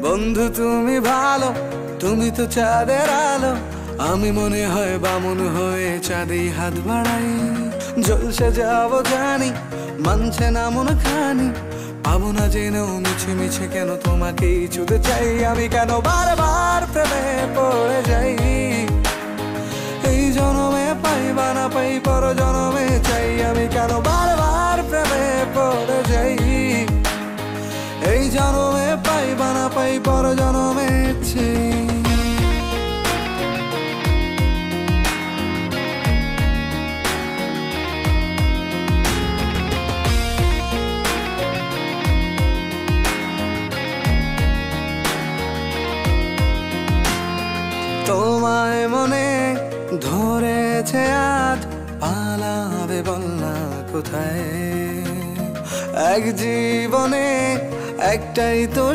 বন্ধু তুমি ভালো, তুমি তো চাঁদের আলো। আমি মনে হয় বামুন হয়ে চাঁদে হাত বাড়াই। জলসে যাবো জানি, মানছে না মন খানি। পাবো না জেনেও মিছে মিছে কেন তোমাকেই ছুঁতে চাই। আমি কেন বারবার প্রেমে পড়ে যাই। এই জনমে পাই বা না পাই, পর জনমে চাই। আমি কেন বারবার প্রেমে পড়ে যাই। এই জনমে পাই বা না পাই, পর জনমে চাই। তোমায় মনে ধরেছে আজ, পালাবে বল না কোথায়। এক জীবনে একটাই তো